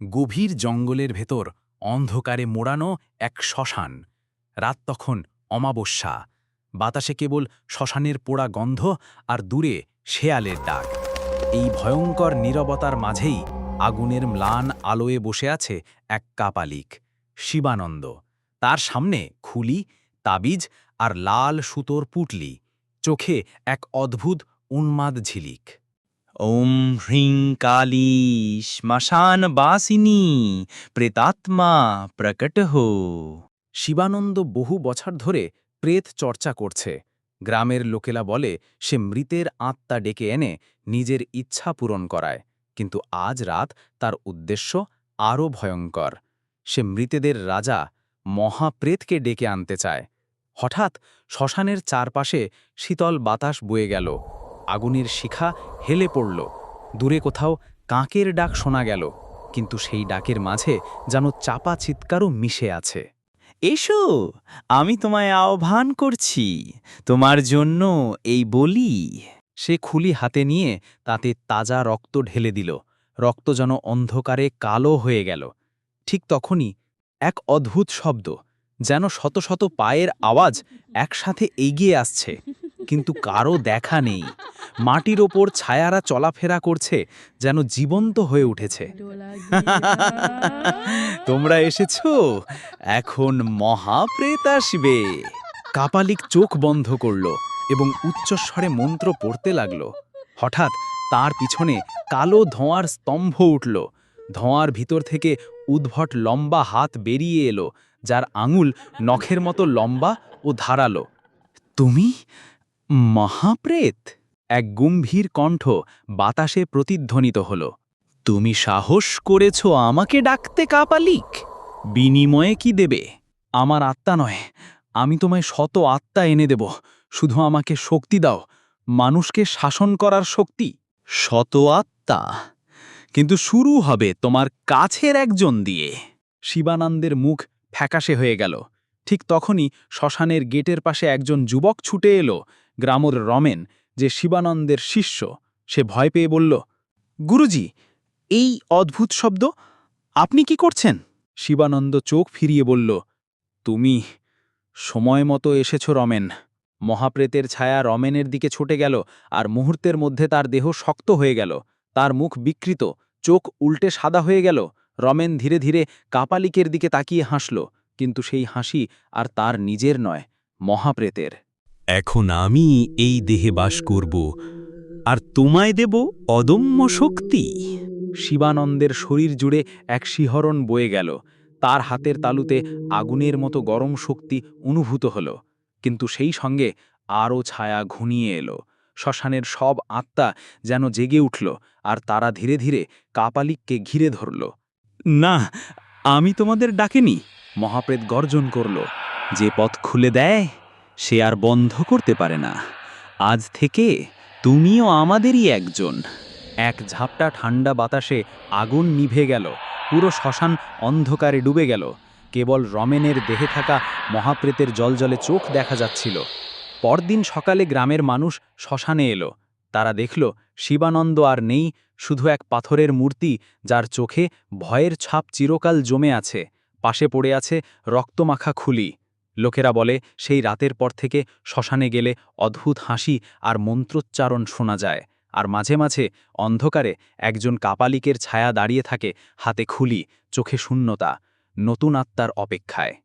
গভীর জঙ্গলের ভেতর অন্ধকারে মোড়ানো এক শ্মশান। রাত তখন অমাবস্যা। বাতাসে কেবল শ্মশানের পোড়া গন্ধ আর দূরে শেয়ালের ডাক। এই ভয়ঙ্কর নীরবতার মাঝেই আগুনের ম্লান আলোয় বসে আছে এক কাপালিক, শিবানন্দ। তার সামনে খুলি, তাবিজ আর লাল সুতোর পুটলি, চোখে এক অদ্ভুত উন্মাদ ঝিলিক। ওম হ্রিং কালী শ্মশান বাসিনী প্রেতাত্মা প্রকট হো। শিবানন্দ বহু বছর ধরে প্রেত চর্চা করছে। গ্রামের লোকেরা বলে সে মৃতের আত্মা ডেকে এনে নিজের ইচ্ছা পূরণ করায়, কিন্তু আজ রাত তার উদ্দেশ্য আরও ভয়ঙ্কর। সে মৃতেদের রাজা মহাপ্রেতকে ডেকে আনতে চায়। হঠাৎ শ্মশানের চারপাশে শীতল বাতাস বয়ে গেল, আগুনের শিখা হেলে পড়ল। দূরে কোথাও কাকের ডাক শোনা গেল, কিন্তু সেই ডাকের মাঝে যেন চাপা চিৎকারও মিশে আছে। এসো, আমি তোমায় আহ্বান করছি, তোমার জন্য এই বলি। সে খুলি হাতে নিয়ে তাতে তাজা রক্ত ঢেলে দিল। রক্ত যেন অন্ধকারে কালো হয়ে গেল। ঠিক তখনই এক অদ্ভুত শব্দ, যেন শত শত পায়ের আওয়াজ একসাথে এগিয়ে আসছে, কিন্তু কারও দেখা নেই। মাটির ওপর ছায়ারা চলাফেরা করছে, যেন জীবন্ত হয়ে উঠেছে। তোমরা এসেছো, এখন মহাপ্রেত আসবে। কাপালিক চোখ বন্ধ করল এবং উচ্চস্বরে মন্ত্র পড়তে লাগল। হঠাৎ তার পিছনে কালো ধোঁয়ার স্তম্ভ উঠল। ধোঁয়ার ভিতর থেকে উদ্ভট লম্বা হাত বেরিয়ে এলো, যার আঙুল নখের মতো লম্বা ও ধারালো। তুমি মহাপ্রেত? এক গম্ভীর কণ্ঠ বাতাসে প্রতিধ্বনিত হল। তুমি সাহস করেছ আমাকে ডাকতে, কাপালিক? বিনিময়ে কি দেবে? আমার আত্মা নয়, আমি তোমায় শত আত্মা এনে দেব। শুধু আমাকে শক্তি দাও, মানুষকে শাসন করার শক্তি। শত আত্মা? কিন্তু শুরু হবে তোমার কাছের একজন দিয়ে। শিবানন্দের মুখ ফ্যাকাশে হয়ে গেল। ঠিক তখনই শ্মশানের গেটের পাশে একজন যুবক ছুটে এলো, গ্রামের রমেন, যে শিবানন্দের শিষ্য। সে ভয় পেয়ে বলল, গুরুজি, এই অদ্ভুত শব্দ, আপনি কি করছেন? শিবানন্দ চোখ ফিরিয়ে বলল, তুমি সময় মতো এসেছ রমেন। মহাপ্রেতের ছায়া রমেনের দিকে ছুটে গেল, আর মুহূর্তের মধ্যে তার দেহ শক্ত হয়ে গেল। তার মুখ বিকৃত, চোখ উল্টে সাদা হয়ে গেল। রমেন ধীরে ধীরে কাপালিকের দিকে তাকিয়ে হাসল, কিন্তু সেই হাসি আর তার নিজের নয়, মহাপ্রেতের। এখন আমি এই দেহে বাস করব, আর তোমায় দেব অদম্য শক্তি। শিবানন্দের শরীর জুড়ে এক শিহরণ বয়ে গেল। তার হাতের তালুতে আগুনের মতো গরম শক্তি অনুভূত হল, কিন্তু সেই সঙ্গে আরও ছায়া ঘনিয়ে এলো। শ্মশানের সব আত্মা যেন জেগে উঠল, আর তারা ধীরে ধীরে কাপালিককে ঘিরে ধরল। না, আমি তোমাদের ডাকেনি। মহাপ্রেত গর্জন করল, যে পথ খুলে দেয় সে আর বন্ধ করতে পারে না। আজ থেকে তুমিও আমাদেরই একজন। এক ঝাপটা ঠান্ডা বাতাসে আগুন নিভে গেল। পুরো শ্মশান অন্ধকারে ডুবে গেল। কেবল রমেনের দেহে থাকা মহাপ্রেতের জলজলে চোখ দেখা যাচ্ছিল। পরদিন সকালে গ্রামের মানুষ শ্মশানে এলো। তারা দেখল শিবানন্দ আর নেই, শুধু এক পাথরের মূর্তি, যার চোখে ভয়ের ছাপ চিরকাল জমে আছে। পাশে পড়ে আছে রক্তমাখা খুলি। লোকেরা বলে সেই রাতের পর থেকে শ্মশানে গেলে অদ্ভুত হাসি আর মন্ত্রোচ্চারণ শোনা যায়, আর মাঝে মাঝে অন্ধকারে একজন কাপালিকের ছায়া দাঁড়িয়ে থাকে, হাতে খুলি, চোখে শূন্যতা, নতুন আত্মার অপেক্ষায়।